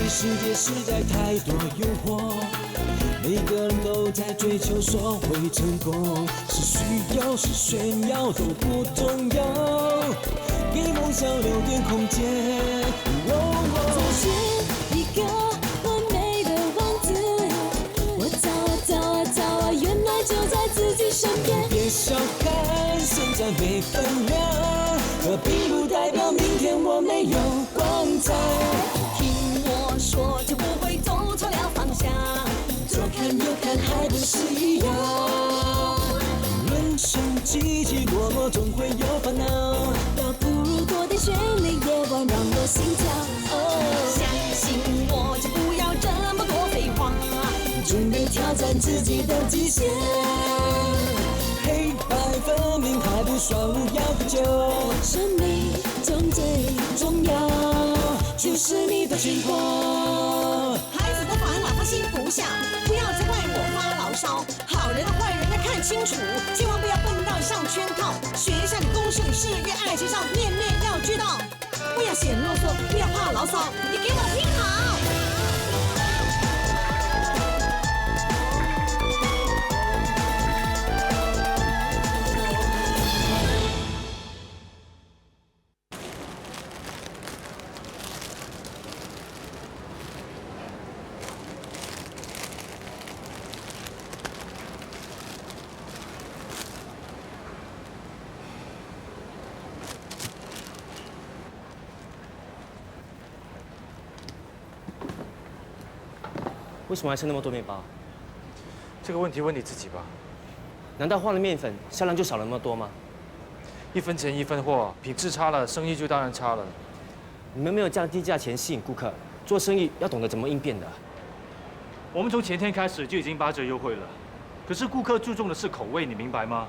世界实在太多诱惑，每个人都在追求所谓成功，是需要是炫耀都不重要，给梦想留点空间。找寻一个完美的王子，我找啊，原来就在自己身边。别小看现在没分量，这并不代表明天我没有光彩。听我说，就不会走错了方向。左看右看还不是一样，人生起起落落总会有烦恼，倒不如多点绚丽夜晚让我心跳。相信我，就不要这么多废话，准备挑战自己的极限。黑白分明还不算无要不就，生命中最重要就是你的情况。孩子的烦恼他心不下，不要再怪我发牢骚。好人和坏人要看清楚，千万不要笨到上圈套。学校里、公司里、事业、爱情上，面面要俱到。不要嫌啰嗦，不要怕牢骚，你给我听好。为什么还剩那么多面包？这个问题问你自己吧。难道换了面粉，销量就少了那么多吗？一分钱一分货，品质差了，生意就当然差了。你们没有降低价钱吸引顾客，做生意要懂得怎么应变的。我们从前天开始就已经8折优惠了，可是顾客注重的是口味，你明白吗？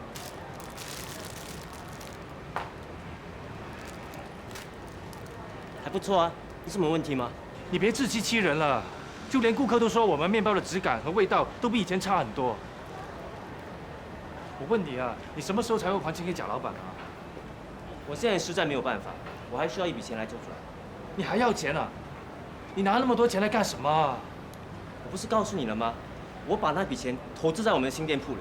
还不错啊，有什么问题吗？你别自欺欺人了。就连顾客都说我们面包的质感和味道都比以前差很多。我问你啊，你什么时候才会还钱给贾老板啊？我现在实在没有办法，我还需要一笔钱来周转。你还要钱啊？你拿那么多钱来干什么啊？我不是告诉你了吗？我把那笔钱投资在我们的新店铺里。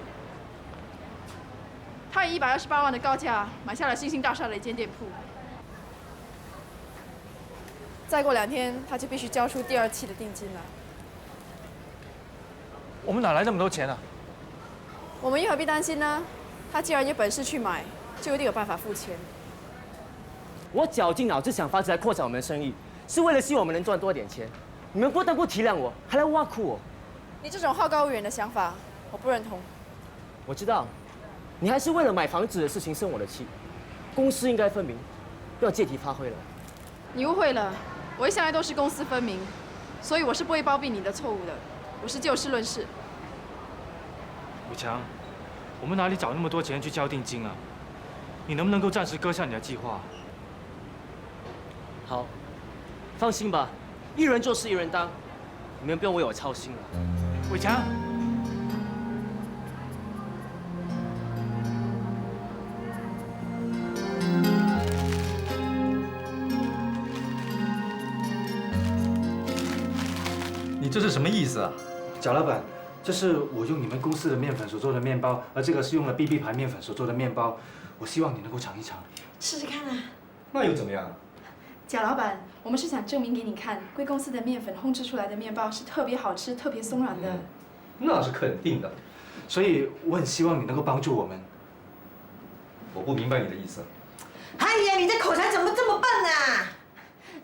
他以128万的高价买下了星星大厦的一间店铺。再过2天，他就必须交出第2期的定金了。我们哪来那么多钱啊？我们又何必担心呢？他既然有本事去买，就一定有办法付钱。我绞尽脑汁想法子来扩展我们的生意，是为了希望我们能赚多点钱。你们不但不体谅我，还来挖苦我。你这种好高骛远的想法，我不认同。我知道，你还是为了买房子的事情生我的气。公私应该分明，不要借题发挥了。你误会了，我一向来都是公私分明，所以我是不会包庇你的错误的。我是就事论事。伟强，我们哪里找那么多钱去交定金啊？你能不能够暂时搁下你的计划？好，放心吧，一人做事一人当，你们不用为我操心了。伟强。你这是什么意思啊？贾老板，这是我用你们公司的面粉所做的面包，而这个是用了 BB 牌面粉所做的面包，我希望你能够尝一尝。试试看啊。那又怎么样？贾老板，我们是想证明给你看，贵公司的面粉烘制出来的面包是特别好吃、特别松软的。那是肯定的。所以我很希望你能够帮助我们。我不明白你的意思。哎呀，你这口才怎么这么笨啊？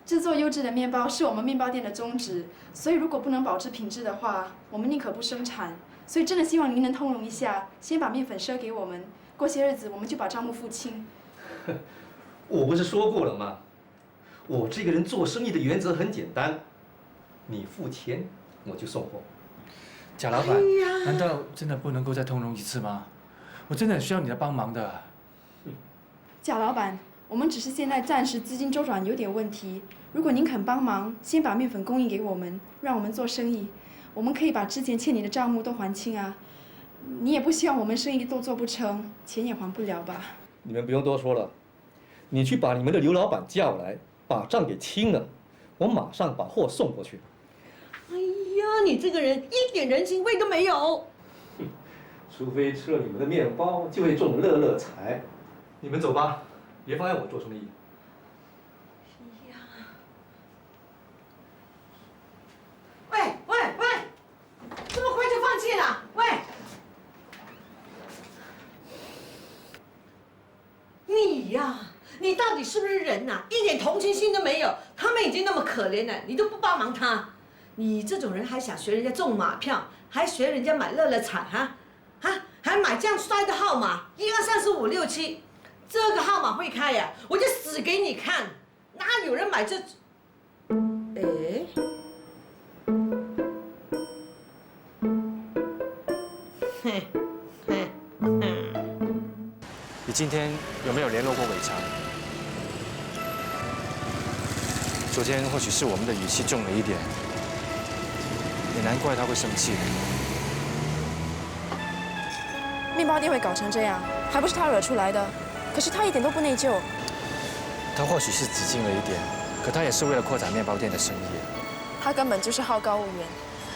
制作优质的面包是我们面包店的宗旨，所以如果不能保质品质的话，我们宁可不生产。所以真的希望您能通融一下，先把面粉赊给我们，过些日子我们就把账目付清。我不是说过了吗？我这个人做生意的原则很简单，你付钱我就送货。贾老板，难道真的不能够再通融一次吗？我真的很需要你的帮忙的。贾老板，我们只是现在暂时资金周转有点问题，如果您肯帮忙，先把面粉供应给我们，让我们做生意，我们可以把之前欠你的账目都还清啊。你也不希望我们生意都做不成，钱也还不了吧？你们不用多说了，你去把你们的刘老板叫来，把账给清了，我马上把货送过去。呀，你这个人一点人情味都没有。除非吃了你们的面包，就会中乐乐彩。你们走吧，别妨碍我做生意。喂喂喂，这么快就放弃了？喂，你呀，你到底是不是人呐？一点同情心都没有。他们已经那么可怜了，你都不帮忙他，你这种人还想学人家中马票，还学人家买乐乐彩哈？还买这样衰的号码，1、2、3、4、5、6、7，这个号码会开呀，我就死给你看，哪有人买这？哎。你今天有没有联络过伟强？昨天或许是我们的语气重了一点，也难怪他会生气。面包店会搞成这样，还不是他惹出来的？可是他一点都不内疚。他或许是激进了一点，可他也是为了扩展面包店的生意。他根本就是好高骛远，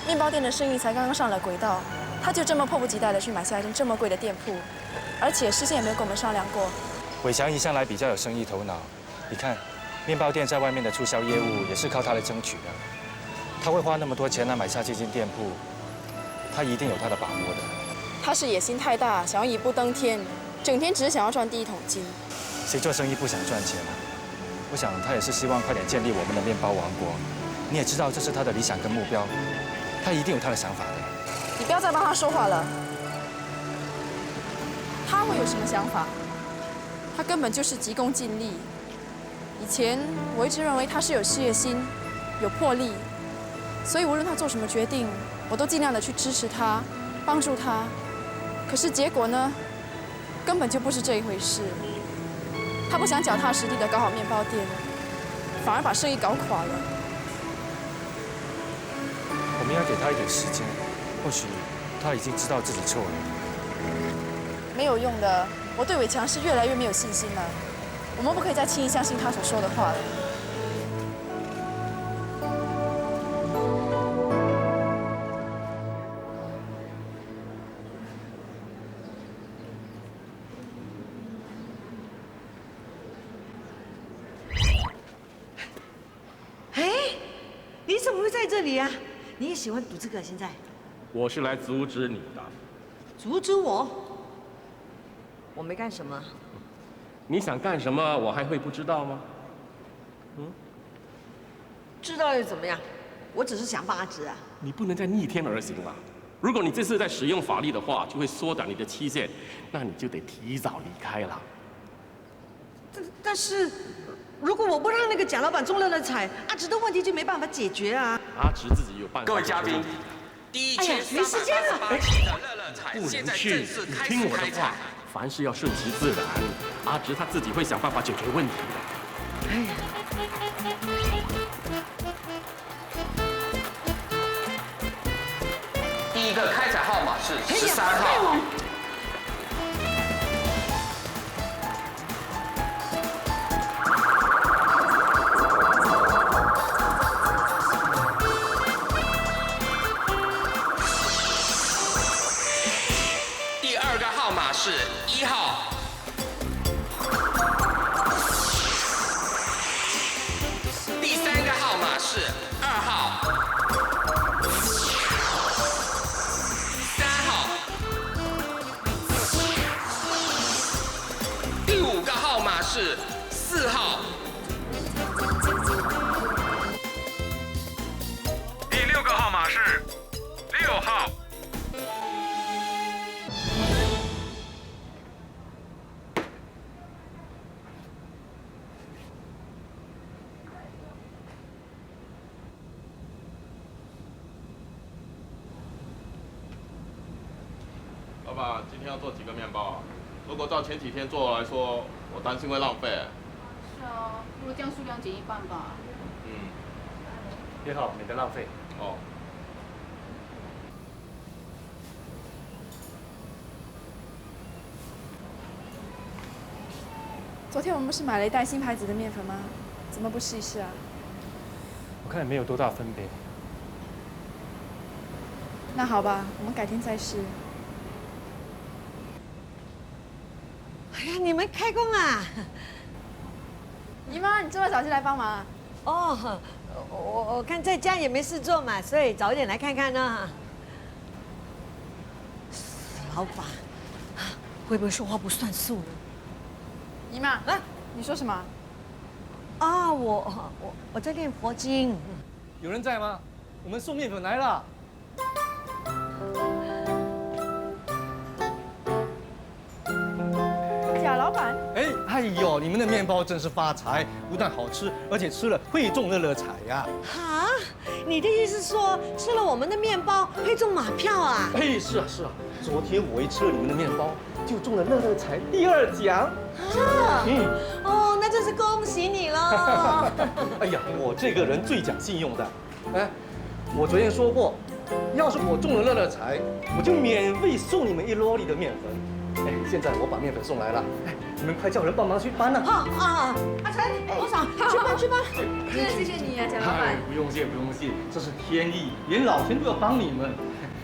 面包店的生意才刚刚上了轨道，他就这么迫不及待地去买下一间这么贵的店铺，而且事先也没有跟我们商量过。伟强一向来比较有生意头脑，你看，面包店在外面的促销业务也是靠他来争取的。他会花那么多钱来买下这间店铺，他一定有他的把握的。他是野心太大，想要一步登天，整天只是想要赚第一桶金。谁做生意不想赚钱啊？我想他也是希望快点建立我们的面包王国。你也知道这是他的理想跟目标，他一定有他的想法的。你不要再帮他说话了。他会有什么想法？他根本就是急功近利。以前我一直认为他是有事业心、有魄力，所以无论他做什么决定，我都尽量的去支持他、帮助他。可是结果呢，根本就不是这一回事。他不想脚踏实地的搞好面包店，反而把生意搞垮了。我们要给他一点时间，或许他已经知道自己错了。没有用的，我对伟强是越来越没有信心了。我们不可以再轻易相信他所说的话了。哎，你怎么会在这里呀？你也喜欢赌这个？现在？我是来阻止你的。阻止我？我没干什么。你想干什么，我还会不知道吗？知道又怎么样？我只是想罢职啊。你不能再逆天而行了。如果你这次再使用法律的话，就会缩短你的期限，那你就得提早离开了。但是，如果我不让那个蒋老板中乐乐彩，阿直的问题就没办法解决啊。阿直自己有办法。各位嘉宾，第哎呀，没时间了。乐乐彩不现在能去，正式你开听我的话始开采。。凡事要顺其自然，阿直他自己会想办法解决问题的。哎呀，第一个开采号码是13号。第二个号码是1号。第三个号码是2号。3号。第5个号码是4号。第6个号码是6号。老板，今天要做几个面包啊？如果照前几天做来说，我担心会浪费。是啊，不如将数量减一半吧。也好，免得浪费。哦。昨天我们不是买了一袋新牌子的面粉吗？怎么不试一试啊？我看也没有多大分别。那好吧，我们改天再试。哎呀，你们开工啊？姨妈，你这么早就来帮忙啊？哦，我看在家也没事做嘛，所以早一点来看看呢。老板，会不会说话不算数呢？姨妈，啊，你说什么？啊，我在念佛经。有人在吗？我们送面粉来了。贾老板，哎呦，你们的面包真是发财，不但好吃，而且吃了会中乐彩呀！啊，你的意思说吃了我们的面包会中马票啊？哎，是啊是啊，昨天我一吃了你们的面包，就中了乐彩第2奖。啊，哦，那真是恭喜你了。哎呀，我这个人最讲信用的。哎，我昨天说过，要是我中了乐彩，我就免费送你们1箩里的面粉。哎，现在我把面粉送来了，哎，你们快叫人帮忙去搬了。好啊，阿成，我嫂，去搬。谢谢你啊，贾老板。不用谢，这是天意，连老天都要帮你们。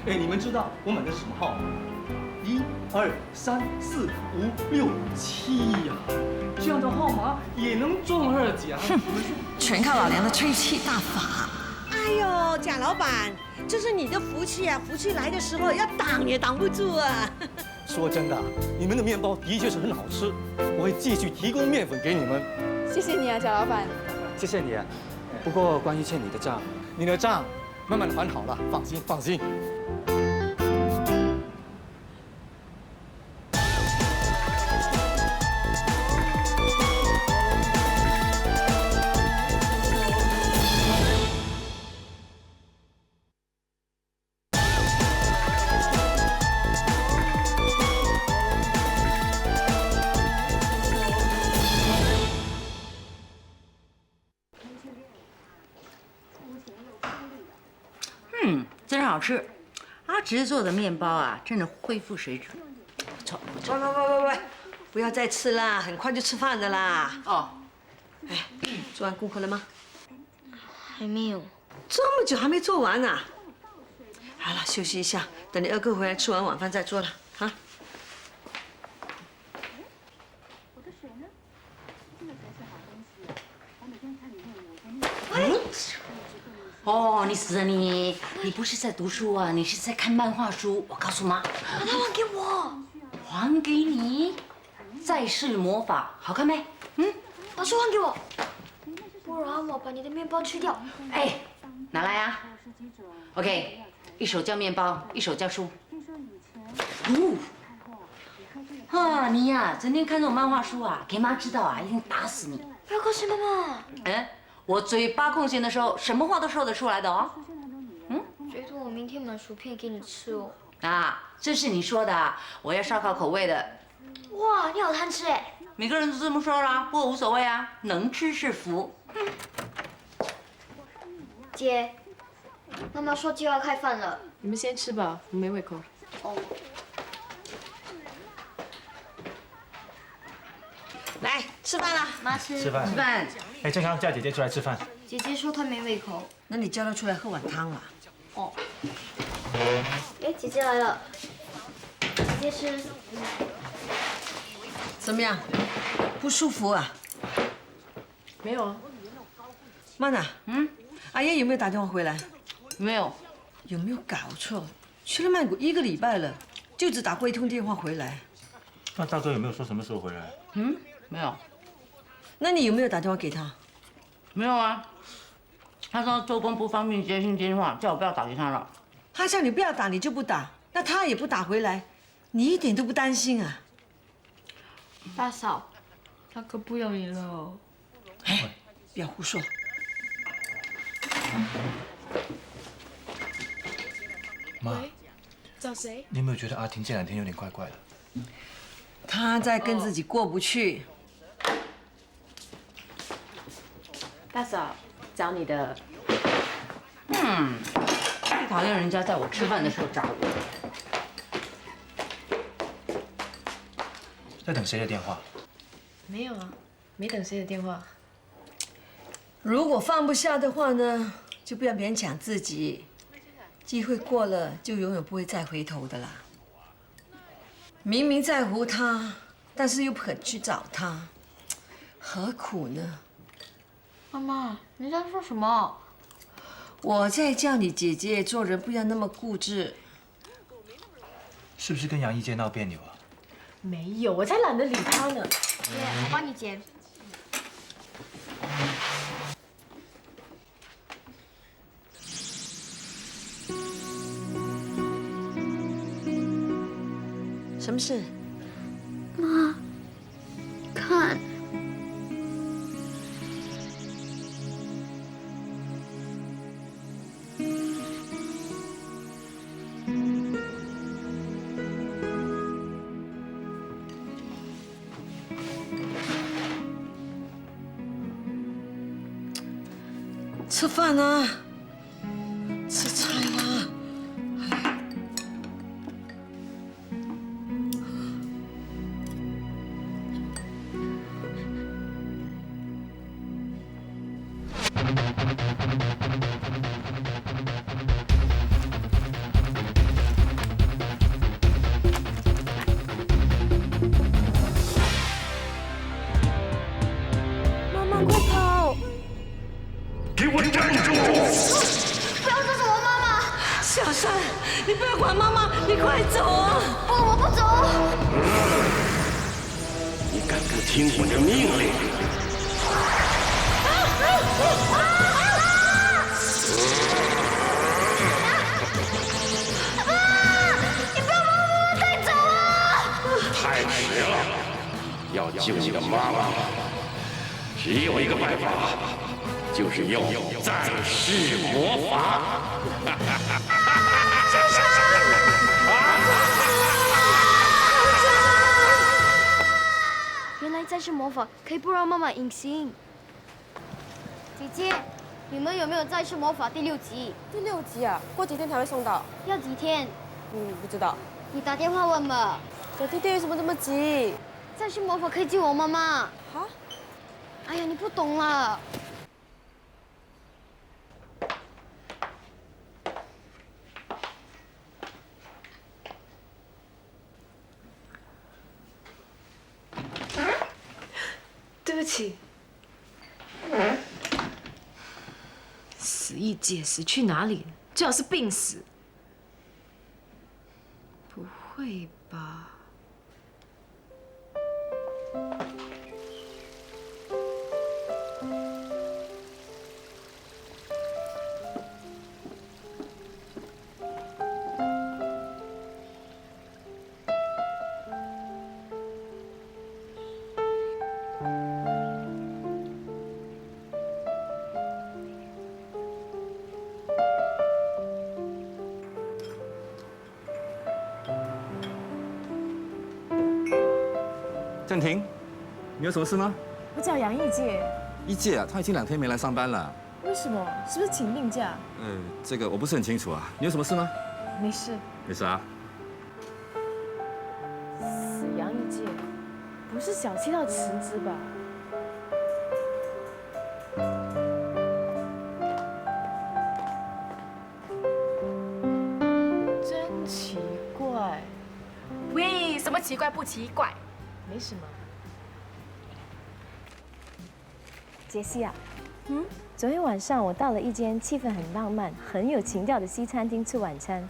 哎，你们知道我买的是什么号吗？1、2、3、4、5、6、7呀，这样的号码也能中2奖。全靠老娘的吹气大法。哎呦，贾老板，这是你的福气啊！福气来的时候要挡也挡不住啊！说真的，你们的面包的确是很好吃，我会继续提供面粉给你们。谢谢你啊，贾老板。谢谢你。不过关于欠你的账，你的账慢慢的还好了，放心。真好吃。阿直做的面包啊，真的恢复水准。不错。喂，不要再吃啦，很快就吃饭的啦。哦。哎，做完功课了吗？还没有。这么久还没做完呢？好了，休息一下，等你2哥回来吃完晚饭再做了啊。哦，你死了你！你不是在读书啊，你是在看漫画书。我告诉妈，把它还给我。还给你。再世魔法，好看没？把书还给我，不然我把你的面包吃掉。哎，拿来啊。OK， 一手教面包，一手教书。你呀，整天看这种漫画书啊，给妈知道啊，一定打死你。不要告诉妈妈。我嘴巴空闲的时候，什么话都说得出来的哦。觉得我明天买薯片给你吃哦。啊，这是你说的，我要烧烤口味的。哇，你好贪吃哎！每个人都这么说啦，不过无所谓啊，能吃是福。姐，妈妈说就要开饭了。你们先吃吧，我没胃口。哦。来吃饭了，妈吃。吃饭。哎，健康叫姐姐出来吃饭。姐姐说她没胃口。那你叫她出来喝碗汤啦。哦。哎，姐姐来了。姐姐吃。怎么样？不舒服啊？没有啊。曼娜，阿爷有没有打电话回来？没有。有没有搞错？去了曼谷1个礼拜了，就只打过1通电话回来。那大哥有没有说什么时候回来？没有。那你有没有打电话给他？没有啊。他说周公不方便接听电话，叫我不要打给他了。他叫你不要打，你就不打，那他也不打回来，你一点都不担心啊？大嫂，他可不要你了。哎，不要胡说。妈，找谁？你有没有觉得阿婷这2天有点怪怪的？他在跟自己过不去。大嫂，找你的。最讨厌人家在我吃饭的时候找我。在等谁的电话？没有啊，没等谁的电话。如果放不下的话呢，就不要勉强自己。机会过了就永远不会再回头的啦。明明在乎他，但是又不肯去找他，何苦呢？妈妈，你在说什么？我在叫你姐姐做人不要那么固执。是不是跟杨一姐闹别扭啊？没有，我才懒得理他呢。姐，我帮你捡。什么事？妈，看。吃饭啊，吃菜啊。妈妈，快跑！给我站住！不要抓住我妈妈！小山，你不要管妈妈，你快走啊！不，我不走。你敢不听我的命令？你不要把我妈妈带走啊！太迟了，要救你的妈妈，只有一个办法，就是用暂世魔法。原来暂世魔法可以不让妈妈隐形。姐姐，你们有没有暂世魔法第6集？第6集啊，过几天才会送到。要几天？不知道。你打电话问吧。小弟弟为什么这么急？暂世魔法可以救我妈妈。啊？哎呀，你不懂了。对不起。死一姐死去哪里了？最好是病死。不会吧？郑婷，你有什么事吗？我找杨一姐。一姐啊，她已经2天没来上班了。为什么？是不是请病假？这个我不是很清楚啊。你有什么事吗？没事。没事啊。死杨一姐，不是小气到辞职吧？真奇怪。喂，什么奇怪不奇怪？没什么。杰西啊，昨天晚上我到了一间气氛很浪漫、很有情调的西餐厅吃晚餐，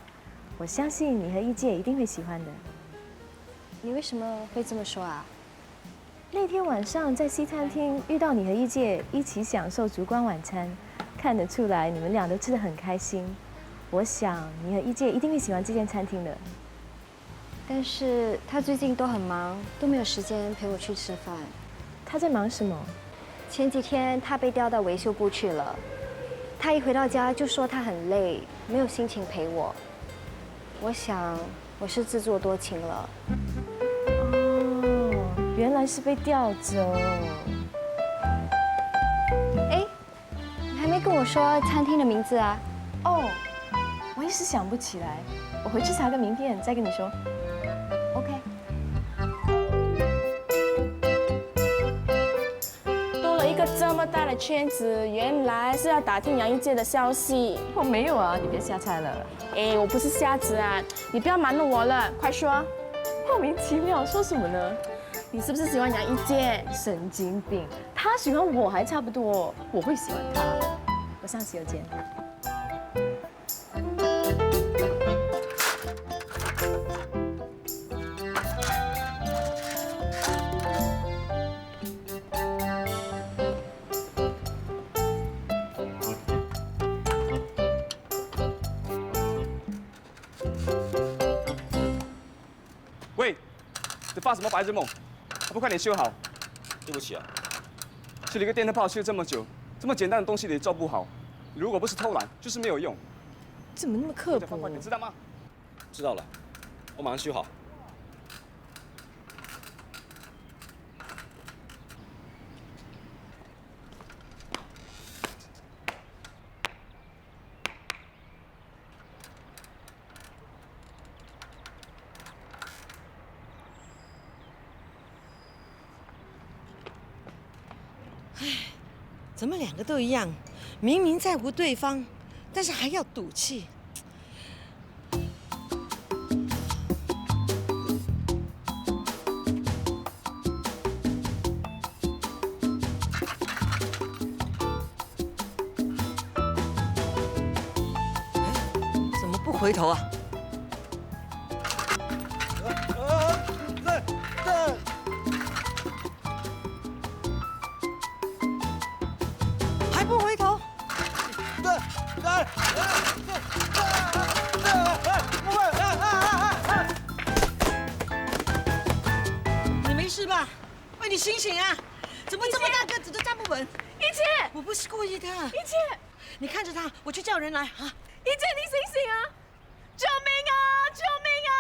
我相信你和一介一定会喜欢的。你为什么会这么说啊？那天晚上在西餐厅遇到你和一介一起享受烛光晚餐，看得出来你们俩都吃得很开心。我想你和一介一定会喜欢这间餐厅的。但是他最近都很忙，都没有时间陪我去吃饭。他在忙什么？前几天他被调到维修部去了，他一回到家就说他很累，没有心情陪我。我想我是自作多情了。哦，原来是被调走。哎，你还没跟我说餐厅的名字啊？哦，我一时想不起来，我回去查个名片再跟你说。OK。多了一个这么么大的圈子，原来是要打听杨一介的消息。我没有啊，你别瞎猜了。哎，我不是瞎子啊，你不要瞒着我了，快说。莫名其妙，说什么呢？你是不是喜欢杨一介？神经病，他喜欢我还差不多，我会喜欢他。我上洗手间。喂，你发什么白日梦？还不快点修好！对不起啊，修了一个电灯泡修这么久，这么简单的东西你做不好，你如果不是偷懒，就是没有用。怎么那么刻薄？快点，知道吗？知道了，我马上修好。怎么两个都一样？明明在乎对方，但是还要赌气。怎么不回头啊？还不回头？你没事吧？喂，你醒醒啊！怎么这么大个子都站不稳？一姐，我不是故意的。一姐，你看着他，我去叫人来啊！一姐，你醒醒啊！救命啊！救命啊！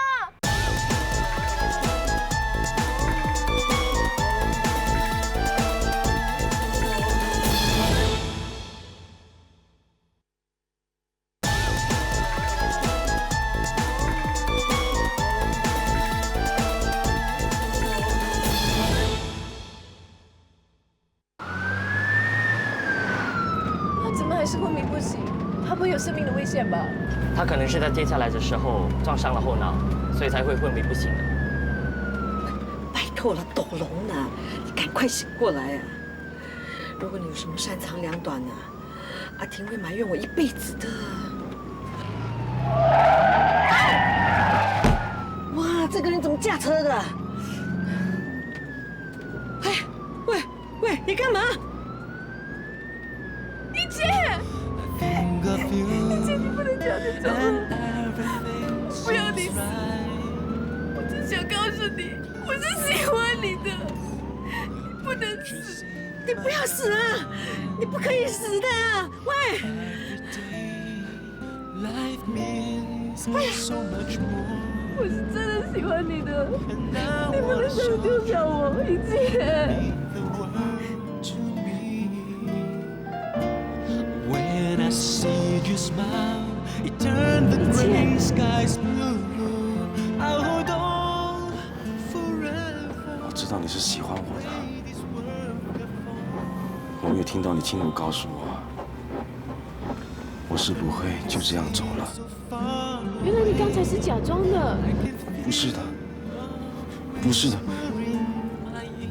还是昏迷不醒，他不会有生命的危险吧？他可能是在跌下来的时候撞伤了后脑，所以才会昏迷不醒的。拜托了，斗龙呢，你赶快醒过来啊！如果你有什么擅长两短呢，阿婷会埋怨我一辈子的。哇，这个人怎么驾车的？哎，喂，你干嘛？一姐，一姐，你不能这样子走了，不要你死！我只想告诉你，我是喜欢你的，你不能死！你不要死啊！你不可以死的啊！喂！哎呀，我是真的喜欢你的，你不能这样丢下我，一姐。See you smile, it turned the gray skies blue. I'll hold on forever. 我知道你是喜欢我的，我也听到你亲口告诉我，我是不会就这样走了。原来你刚才是假装的。不是的，不是的。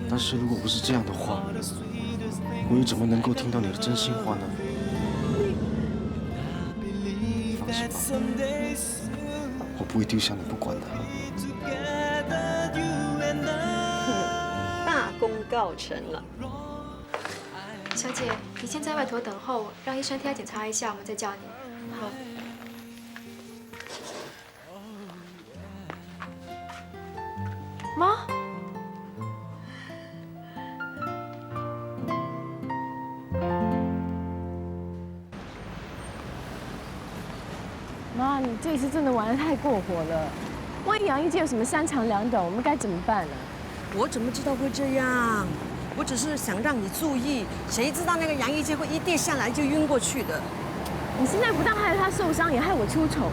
但是如果不是这样的话，我又怎么能够听到你的真心话呢？我不会丢下你不管的。大功告成了。小姐，你先在外头等候，让医生替他检查一下，我们再叫你。好。妈。妈，你这一次真的玩得太过火了。万一杨一介有什么三长两短，我们该怎么办呢？我怎么知道会这样？我只是想让你注意，谁知道那个杨一介会一跌下来就晕过去的。你现在不但害他受伤，也害我出丑。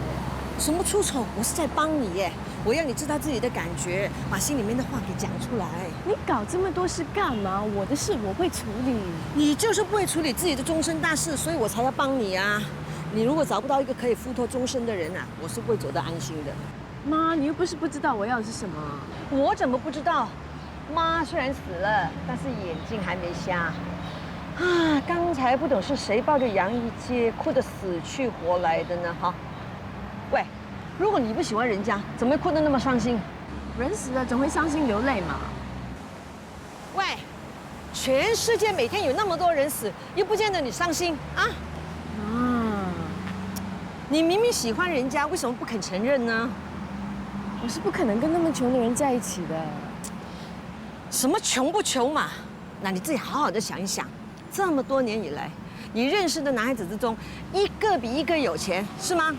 什么出丑？我是在帮你耶，我要你知道自己的感觉，把心里面的话给讲出来。你搞这么多事干嘛？我的事我会处理。你就是不会处理自己的终身大事，所以我才要帮你啊。你如果找不到一个可以付托终身的人啊，我是不会走得安心的。妈，你又不是不知道我要的是什么。我怎么不知道？妈虽然死了，但是眼睛还没瞎。啊，刚才不懂是谁抱着杨一阶哭得死去活来的呢？哈，喂，如果你不喜欢人家，怎么会哭得那么伤心？人死了总会伤心流泪嘛。喂，全世界每天有那么多人死，又不见得你伤心啊？你明明喜欢人家，为什么不肯承认呢？我是不可能跟那么穷的人在一起的。什么穷不穷嘛？那你自己好好的想一想，这么多年以来，你认识的男孩子之中，一个比一个有钱，是吗？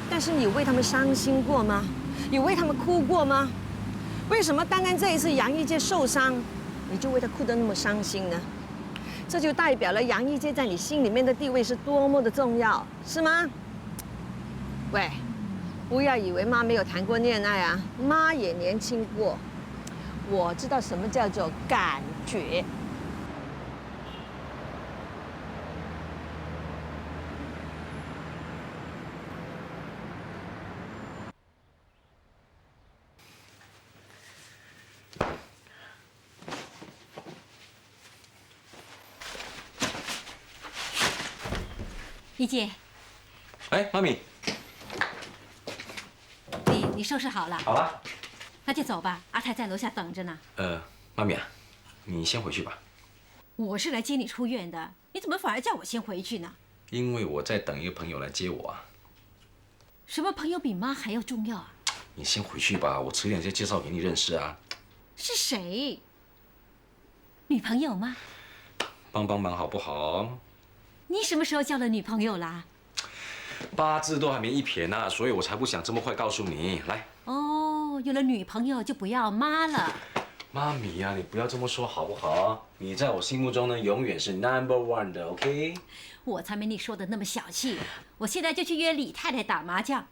但是你有为他们伤心过吗？有为他们哭过吗？为什么单单这一次杨一阶受伤，你就为他哭得那么伤心呢？这就代表了杨一阶在你心里面的地位是多么的重要，是吗？喂，不要以为妈没有谈过恋爱啊，妈也年轻过，我知道什么叫做感觉。一姐，哎，妈咪，你收拾好了？好了，那就走吧，阿泰在楼下等着呢。妈咪啊，你先回去吧。我是来接你出院的，你怎么反而叫我先回去呢？因为我在等一个朋友来接我啊。什么朋友比妈还要重要啊？你先回去吧，我迟点再介绍给你认识啊。是谁？女朋友吗？帮帮忙好不好？你什么时候交了女朋友啦？八字都还没一撇呢，所以我才不想这么快告诉你。来。哦，有了女朋友就不要妈了。妈咪呀，你不要这么说好不好？你在我心目中呢，永远是 No.1的 ，OK？ 我才没你说的那么小气。我现在就去约李太太打麻将，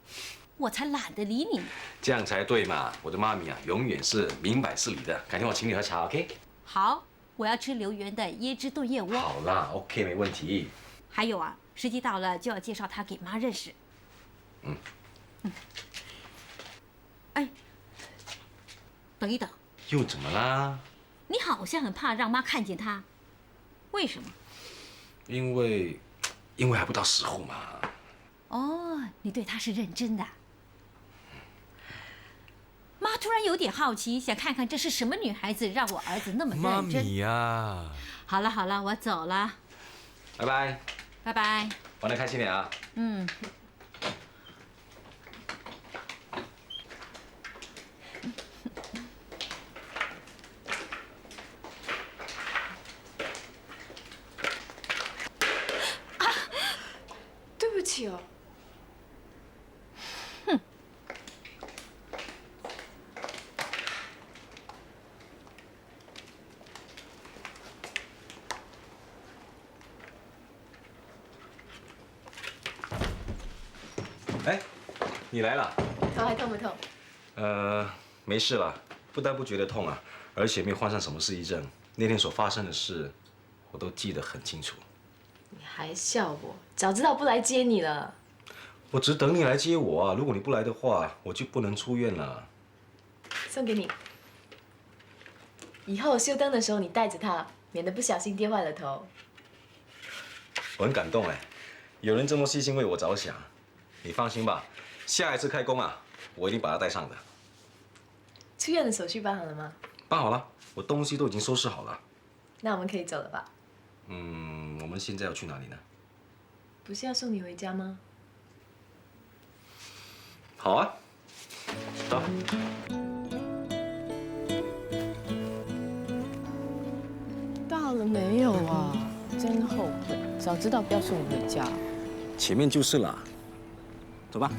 我才懒得理你。这样才对嘛！我的妈咪啊，永远是明摆事理的。改天我请你喝茶 ，OK？ 好，我要吃刘源的椰汁炖燕窝。好啦 ，OK， 没问题。还有啊，时机到了就要介绍他给妈认识。哎，等一等。又怎么啦？你好像很怕让妈看见他，为什么？因为还不到时候嘛。哦，你对他是认真的。妈突然有点好奇，想看看这是什么女孩子让我儿子那么认真。妈咪呀！好了好了，我走了。拜拜。拜拜。玩得开心点啊。嗯。对不起哦。哼。哎，你来了。头还痛不痛？没事了，不但不觉得痛啊，而且没有患上什么失忆症。那天所发生的事，我都记得很清楚。你还笑我？早知道不来接你了。我只等你来接我啊！如果你不来的话，我就不能出院了。送给你。以后熄灯的时候你带着它，免得不小心跌坏了头。我很感动哎，有人这么细心为我着想。你放心吧，下一次开工啊，我一定把它带上的。出院的手续办好了吗？办好了，我东西都已经收拾好了。那我们可以走了吧？我们现在要去哪里呢？不是要送你回家吗？好啊，走。到了没有啊？真后悔，早知道不要送你回家。前面就是了，走吧。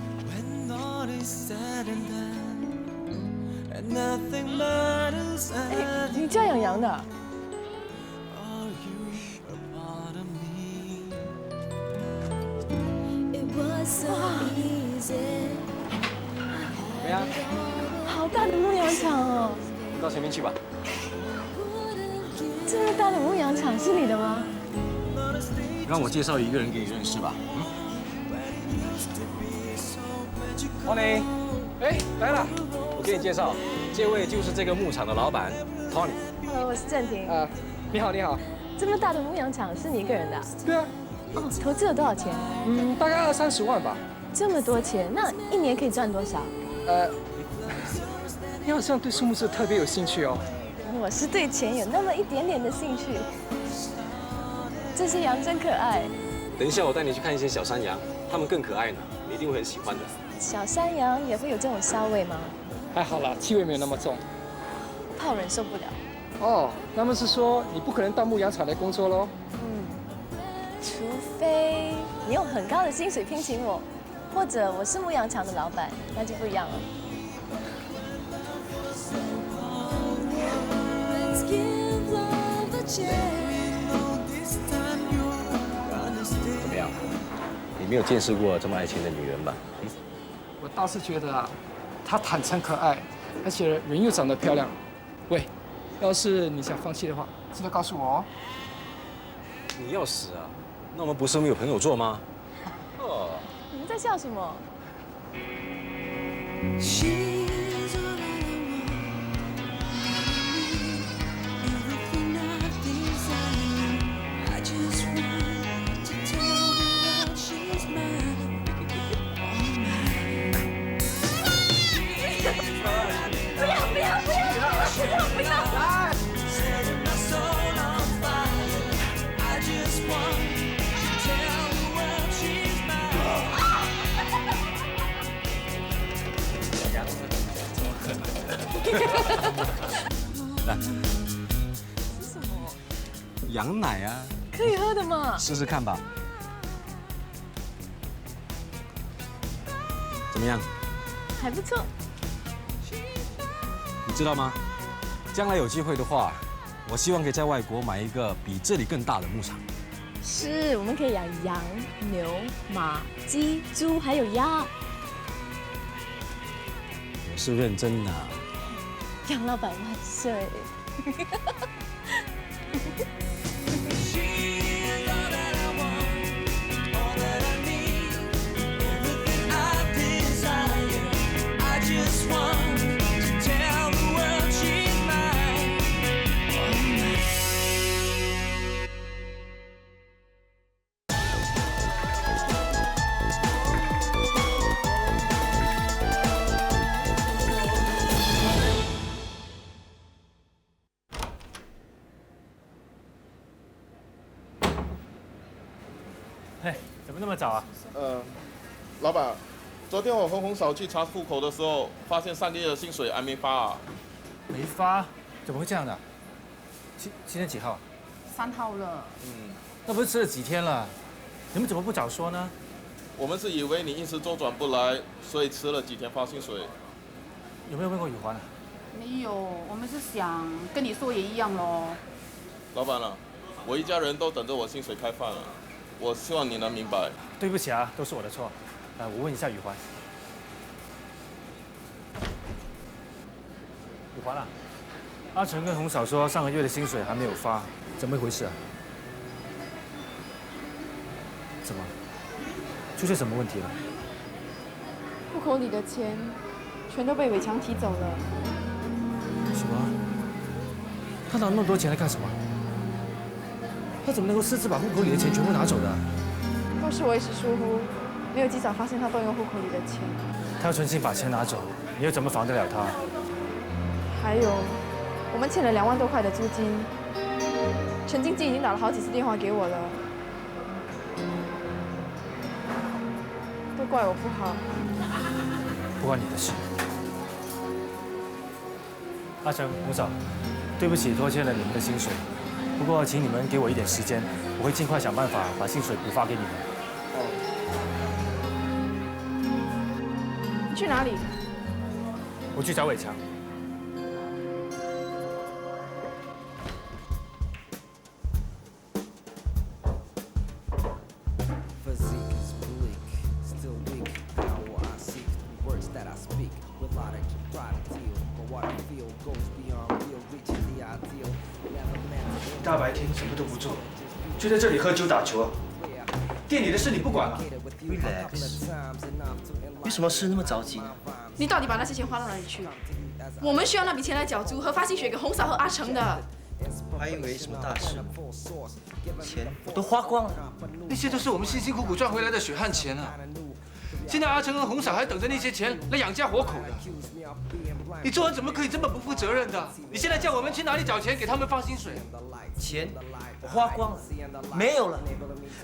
哎，你家养羊的？ so easy. 么样？好大的牧羊场哦！到前面去吧。这么大的牧羊场是你的吗？让我介绍一个人给你认识吧。Tony， 哎，来了，我给你介绍，这位就是这个牧场的老板 Tony。Hello， 我是郑婷。你好，你好。这么大的牧羊场是你一个人的？对啊。哦，投资了多少钱？大概20-30万吧。这么多钱，那一年可以赚多少？你好像对数目字特别有兴趣哦。我是对钱有那么一点点的兴趣。这些羊真可爱。等一下，我带你去看一些小山羊，它们更可爱呢，你一定会很喜欢的。小山羊也会有这种骚味吗？还好啦，气味没有那么重。怕我忍受不了。哦，那么是说你不可能到牧羊场来工作喽？除非你用很高的薪水聘请我，或者我是牧羊场的老板，那就不一样了。怎么样？你没有见识过这么爱钱的女人吧？我倒是觉得啊，她坦诚可爱，而且人又长得漂亮。喂，要是你想放弃的话，记得告诉我哦。你要死啊？那我们不是没有朋友做吗？你们在笑什么？不要！来，是什么？羊奶啊。可以喝的吗？试试看吧。怎么样？还不错。你知道吗？将来有机会的话，我希望可以在外国买一个比这里更大的牧场。是，我们可以养羊、牛、马、鸡、猪，还有鸭。我是认真的。杨老板万岁！嘿，怎么那么早啊？老板，昨天我和洪嫂去查户口的时候，发现上个月的薪水还没发啊。没发？怎么会这样的？今天几号？3号了。那不是迟了几天了？你们怎么不早说呢？我们是以为你一时周转不来，所以迟了几天发薪水。有没有问过宇环啊？没有，我们是想跟你说也一样咯。老板啊，我一家人都等着我薪水开饭了。我希望你能明白。对不起啊，都是我的错。我问一下宇环。宇环啊，阿成跟洪嫂说上个月的薪水还没有发，怎么一回事啊？怎么？出现什么问题了？户口里的钱全都被伟强提走了。什么？他拿那么多钱来干什么？他怎么能够私自把户口里的钱全部拿走的？都是我一时疏忽，没有及早发现他动用户口里的钱。他要存心把钱拿走，你又怎么防得了他？还有，我们欠了2万多块的租金，陈经济已经打了好几次电话给我了，都怪我不好。不关你的事。阿成、洪嫂，对不起，拖欠了你们的薪水。不过，请你们给我一点时间，我会尽快想办法把薪水补发给你们。你去哪里？我去找伟强。Physique is bleak, still weak. Power I seek, words that I speak with 大白天什么都不做，就在这里喝酒打球啊！店里的事你不管了 ？Relax， 有什么事那么着急呢？你到底把那些钱花到哪里去？我们需要那笔钱来缴租和发薪水给红嫂和阿成的。我还以为什么大事，钱都花光了。那些都是我们辛辛苦苦赚回来的血汗钱啊！现在阿成和红嫂还等着那些钱来养家活口的。你做人怎么可以这么不负责任的？你现在叫我们去哪里找钱给他们发薪水？钱我花光了，没有了，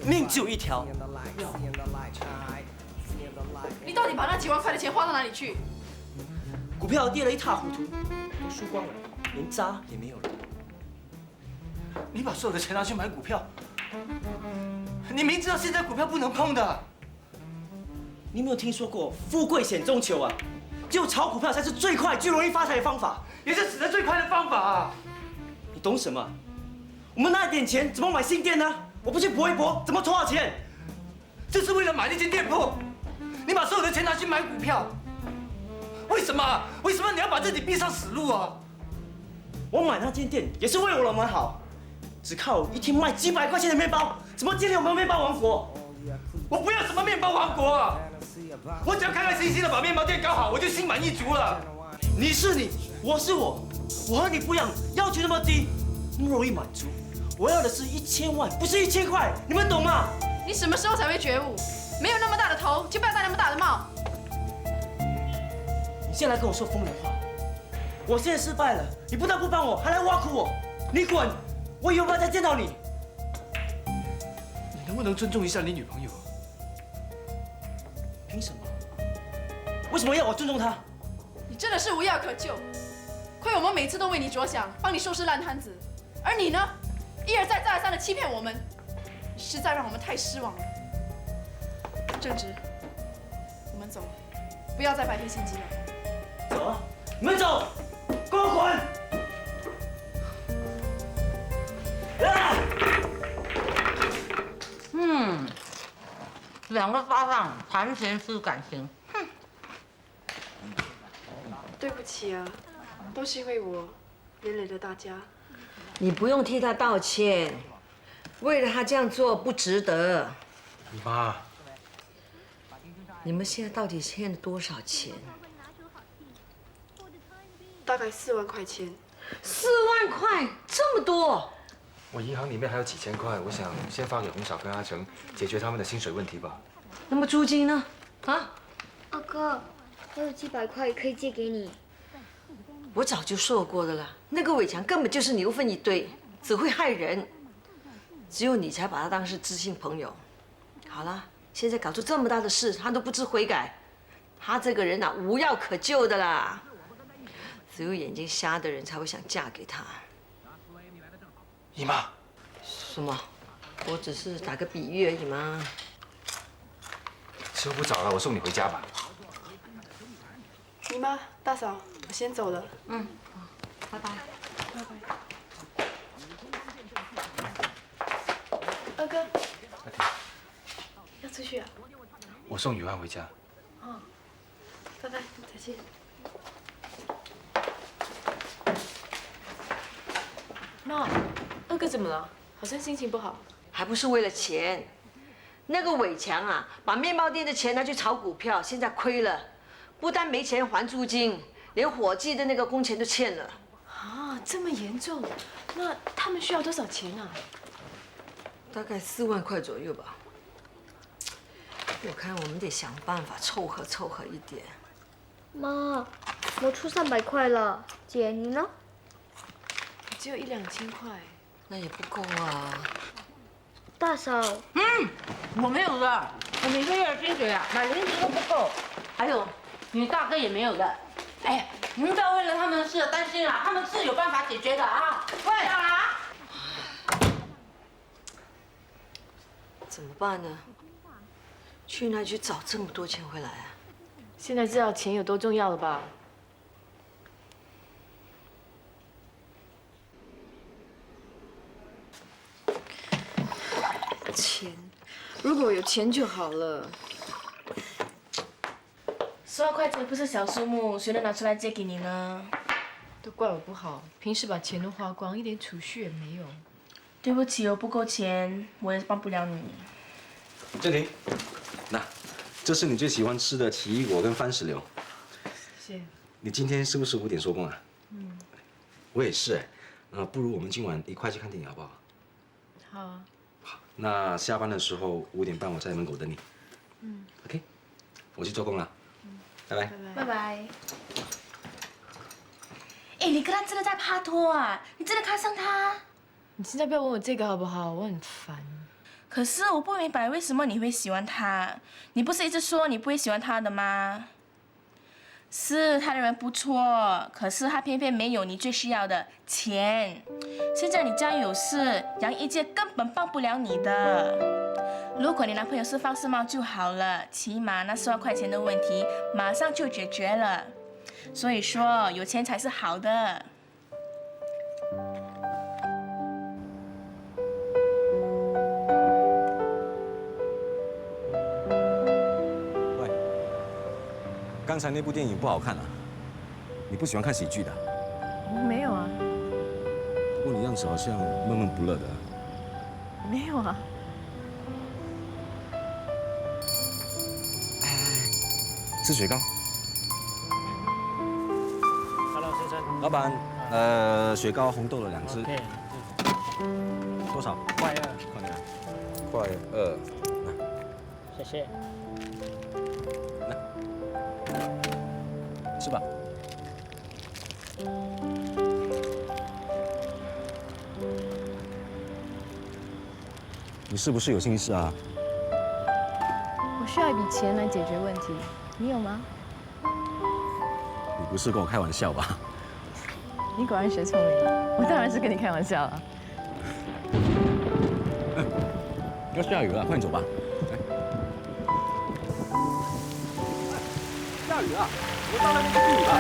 命只有一条。你到底把那几万块的钱花到哪里去？股票跌了一塌糊涂，都输光了，连渣也没有了。你把所有的钱拿去买股票，你明知道现在股票不能碰的。你有没有听说过富贵险中求啊？只有炒股票才是最快、最容易发财的方法，也是死得最快的方法啊！你懂什么？我们那一点钱怎么买新店呢？我不去搏一搏，怎么多少钱？这是为了买那间店铺，你把所有的钱拿去买股票，为什么？为什么你要把自己逼上死路啊？我买那间店也是为了我们好，只靠一天卖几百块钱的面包，怎么建立我们面包王国？我不要什么面包王国啊！我只要开开心心的把面包店搞好，我就心满意足了。你是你，我是我，我和你不一样，要求那么低，那么容易满足。我要的是1000万，不是1000块，你们懂吗？你什么时候才会觉悟？没有那么大的头，就不要戴那么大的帽。你现在跟我说风凉话，我现在失败了，你不但不帮我，还来挖苦我，你滚！我以后不要再见到你。你能不能尊重一下你女朋友？凭什么？为什么要我尊重她？你真的是无药可救，亏我们每次都为你着想，帮你收拾烂摊子，而你呢，一而再、再而三的欺骗我们，实在让我们太失望了。正直，我们走，不要再白费心机了。走啊！你们走，给我滚！2个搭档谈钱伤感情，哼！对不起啊，都是因为我连累了大家。你不用替他道歉，为了他这样做不值得。姨妈，你们现在到底欠了多少钱？大概4万块钱。4万块，这么多！我银行里面还有几千块，我想先发给红嫂跟阿成，解决他们的薪水问题吧。那么租金呢？啊？阿哥，我有几百块可以借给你。我早就说过的了，那个伟强根本就是牛粪一堆，只会害人。只有你才把他当是知心朋友。好了，现在搞出这么大的事，他都不知悔改，他这个人啊，无药可救的啦。只有眼睛瞎的人才会想嫁给他。姨妈，什么？我只是打个比喻而已嘛。时候不早了，我送你回家吧。姨妈、大嫂，我先走了。嗯，拜拜。拜拜。二哥，要出去啊？我送雨涵回家。哦，拜拜，再见。妈，二哥怎么了？好像心情不好。还不是为了钱。那个伟强啊，把面包店的钱拿去炒股票，现在亏了，不但没钱还租金，连伙计的那个工钱都欠了。啊，这么严重？那他们需要多少钱啊？大概4万块左右吧。我看我们得想办法凑合一点。妈，我出300块了，姐你呢？只有1-2千块。那也不够啊。大嫂。我没有的，我每个月的薪水啊，买零食都不够。还有，你大哥也没有的。哎，你们不要为了他们的事担心啊，他们是有办法解决的啊。喂，小兰。怎么办呢？去哪里去找这么多钱回来啊？现在知道钱有多重要了吧？钱，如果有钱就好了。10万块钱不是小数目，谁能拿出来借给你呢？都怪我不好，平时把钱都花光，一点储蓄也没有。对不起，我不够钱，我也帮不了你。振廷，那这是你最喜欢吃的奇异果跟番石榴。谢谢。你今天是不是5点收工啊？嗯，我也是哎，不如我们今晚一块去看电影好不好？好啊。那下班的时候5点半我在门口等你。嗯 OK， 我去做工了。拜拜。拜拜。哎，你跟他真的在拍拖啊？你真的看上他？你现在不要问我这个好不好？我很烦。可是我不明白为什么你会喜欢他？你不是一直说你不会喜欢他的吗？是他的人不错，可是他偏偏没有你最需要的钱。现在你家有事，杨一介根本帮不了你的。如果你男朋友是方世茂就好了，起码那10万块钱的问题马上就解决了。所以说，有钱才是好的。喂，刚才那部电影不好看啊？你不喜欢看喜剧的？没有啊，不过你样子好像闷闷不乐的。没有啊。吃雪糕。Hello， 先生。老板，雪糕红豆了2只。OK。多少？块2。块2。谢谢。吃吧。你是不是有心事啊？我需要一笔钱来解决问题，你有吗？你不是跟我开玩笑吧？你果然学聪明了，我当然是跟你开玩笑了。要下雨了，快点走吧。下雨了，我到那边去避雨了。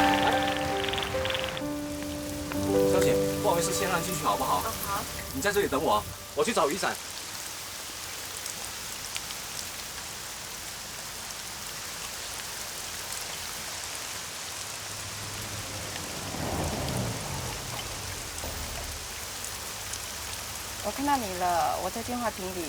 小姐，不好意思，先让进去好不好？好。你在这里等我，我去找雨伞。我看到你了，我在电话亭里。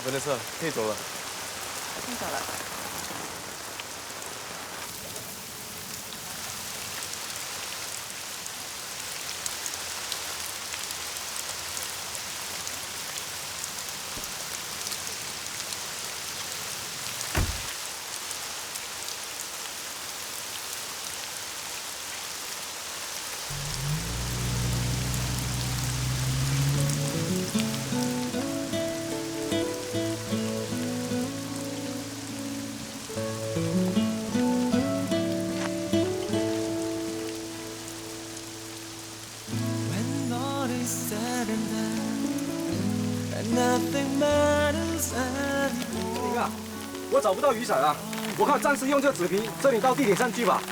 文德彻，可以走了。先走了。我找不到雨伞了，我看暂时用这纸皮遮你到地铁站去吧。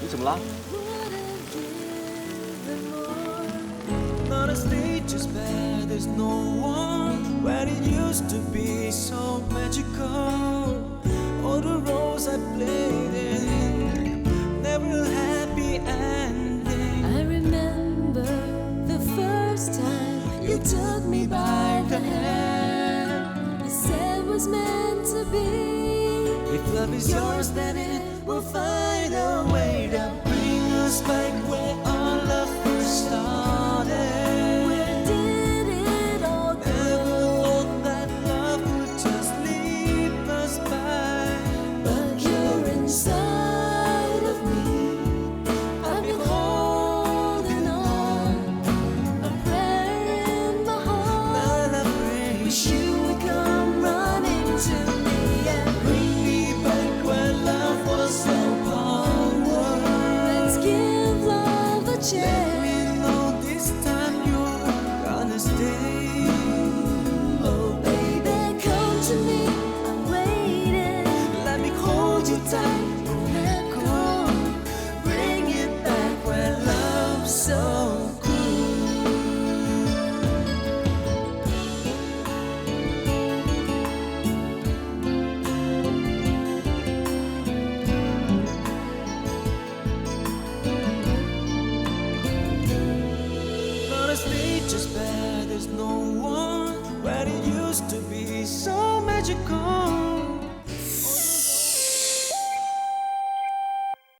你怎么了？ Not a stage is bad, there's no one where it used to be so magical. All the roles I played in, never a happy ending. I remember the first time you took me by the hand. You said it was meant to be. If love is yours, then it will find a way to bring us back where our love first started. Where did it all go? Never thought that love would just leave us by. But you're inside of me. I've been holding on, a prayer in my heart. Wish you would come running to me and Bring me back where love was so power. let's give life used to be so magical.